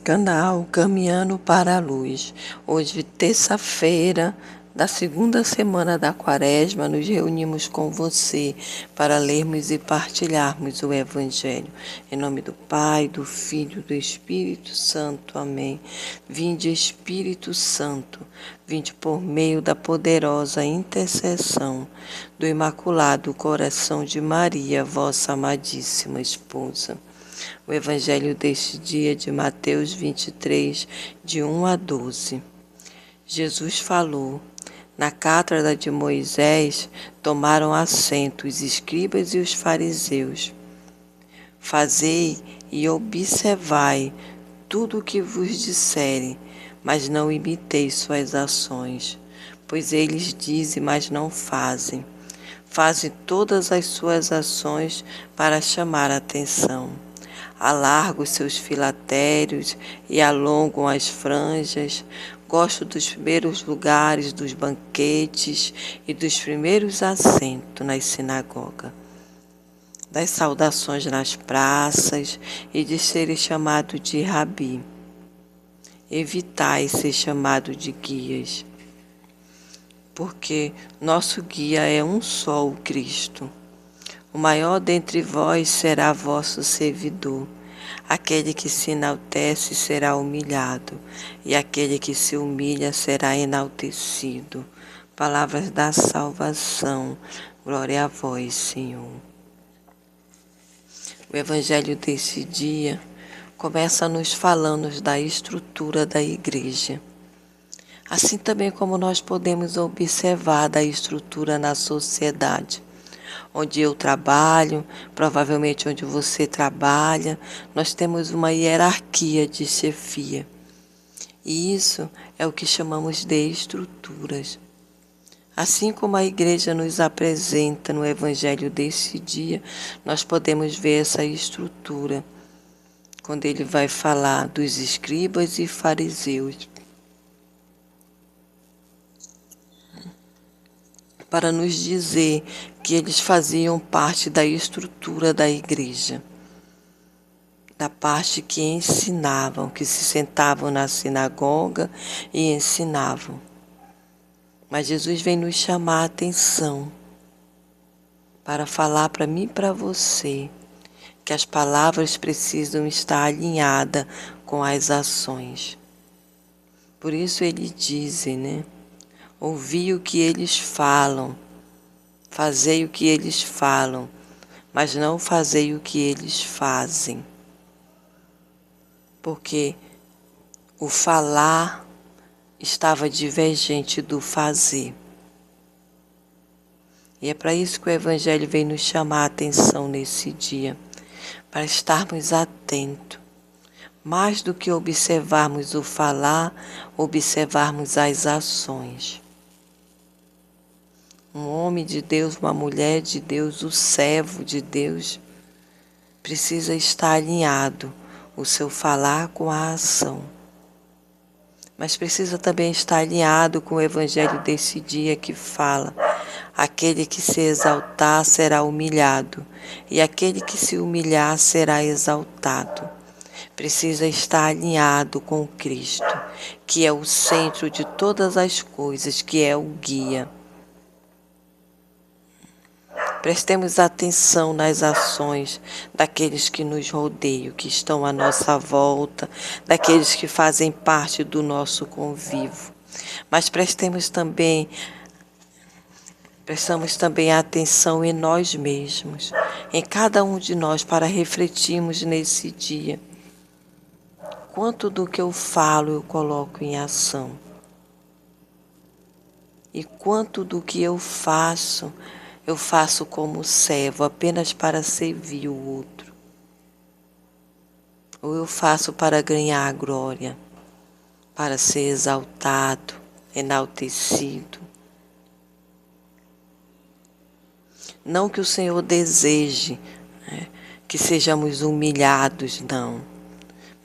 Canal Caminhando para a Luz. Hoje, terça-feira da segunda semana da Quaresma, nos reunimos com você para lermos e partilharmos o Evangelho. Em nome do Pai, do Filho e do Espírito Santo. Amém. Vinde, Espírito Santo, vinde por meio da poderosa intercessão do Imaculado Coração de Maria, vossa amadíssima esposa. O Evangelho deste dia de Mateus 23, de 1 a 12. Jesus falou: na cátedra de Moisés tomaram assento os escribas e os fariseus. Fazei e observai tudo o que vos disserem, mas não imiteis suas ações, pois eles dizem, mas não fazem. Fazem todas as suas ações para chamar a atenção. Alargam os seus filatérios e alongam as franjas, gostam dos primeiros lugares dos banquetes e dos primeiros assentos nas sinagogas, das saudações nas praças e de serem chamados de rabi. Evitai ser chamado de guias, porque nosso guia é um só, o Cristo. O maior dentre vós será vosso servidor. Aquele que se enaltece será humilhado, e aquele que se humilha será enaltecido. Palavras da salvação. Glória a vós, Senhor. O Evangelho desse dia começa nos falando da estrutura da igreja. Assim também como nós podemos observar da estrutura na sociedade. Onde eu trabalho, provavelmente onde você trabalha, nós temos uma hierarquia de chefia. E isso é o que chamamos de estruturas. Assim como a igreja nos apresenta no Evangelho desse dia, nós podemos ver essa estrutura, quando ele vai falar dos escribas e fariseus, para nos dizer que eles faziam parte da estrutura da igreja, da parte que ensinavam, que se sentavam na sinagoga e ensinavam. Mas Jesus vem nos chamar a atenção para falar para mim e para você que as palavras precisam estar alinhadas com as ações. Por isso ele diz, né? Ouvi o que eles falam, fazei o que eles falam, mas não fazei o que eles fazem. Porque o falar estava divergente do fazer. E é para isso que o Evangelho vem nos chamar a atenção nesse dia, para estarmos atentos. Mais do que observarmos o falar, observarmos as ações. Um homem de Deus, uma mulher de Deus, o servo de Deus, precisa estar alinhado o seu falar com a ação. Mas precisa também estar alinhado com o Evangelho desse dia que fala: aquele que se exaltar será humilhado, e aquele que se humilhar será exaltado. Precisa estar alinhado com Cristo, que é o centro de todas as coisas, que é o guia. Prestemos atenção nas ações daqueles que nos rodeiam, que estão à nossa volta, daqueles que fazem parte do nosso convívio. Mas prestamos também atenção em nós mesmos, em cada um de nós, para refletirmos nesse dia. Quanto do que eu falo eu coloco em ação? E quanto do que eu faço como servo, apenas para servir o outro? Ou eu faço para ganhar a glória, para ser exaltado, enaltecido? Não que o Senhor deseje, né, que sejamos humilhados, não.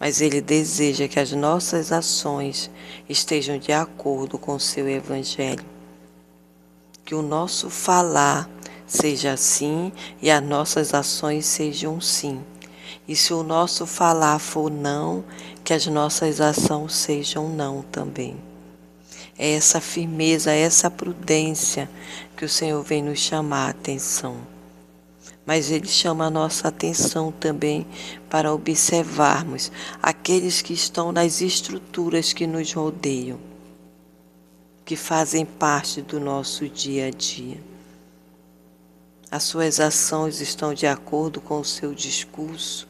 Mas Ele deseja que as nossas ações estejam de acordo com o seu Evangelho. Que o nosso falar seja assim e as nossas ações sejam sim. E se o nosso falar for não, que as nossas ações sejam não também. É essa firmeza, essa prudência que o Senhor vem nos chamar a atenção. Mas Ele chama a nossa atenção também para observarmos aqueles que estão nas estruturas que nos rodeiam, que fazem parte do nosso dia a dia. As suas ações estão de acordo com o seu discurso.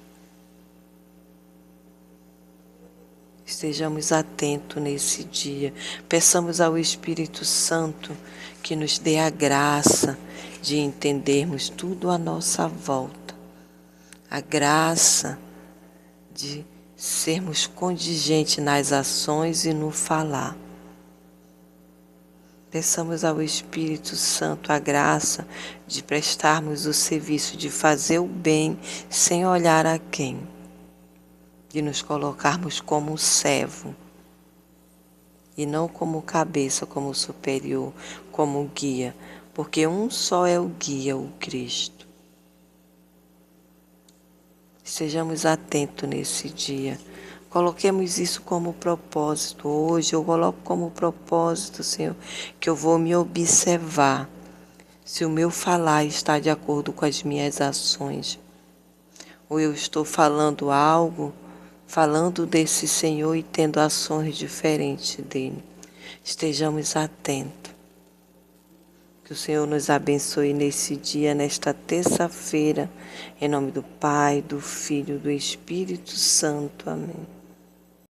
Estejamos atentos nesse dia. Peçamos ao Espírito Santo que nos dê a graça de entendermos tudo à nossa volta. A graça de sermos contingentes nas ações e no falar. Peçamos ao Espírito Santo a graça de prestarmos o serviço, de fazer o bem sem olhar a quem. De nos colocarmos como servo e não como cabeça, como superior, como guia, porque um só é o guia, o Cristo. Estejamos atentos nesse dia. Coloquemos isso como propósito. Hoje eu coloco como propósito, Senhor, que eu vou me observar se o meu falar está de acordo com as minhas ações. Ou eu estou falando algo, falando desse Senhor e tendo ações diferentes dele. Estejamos atentos. Que o Senhor nos abençoe nesse dia, nesta terça-feira, em nome do Pai, do Filho e do Espírito Santo. Amém.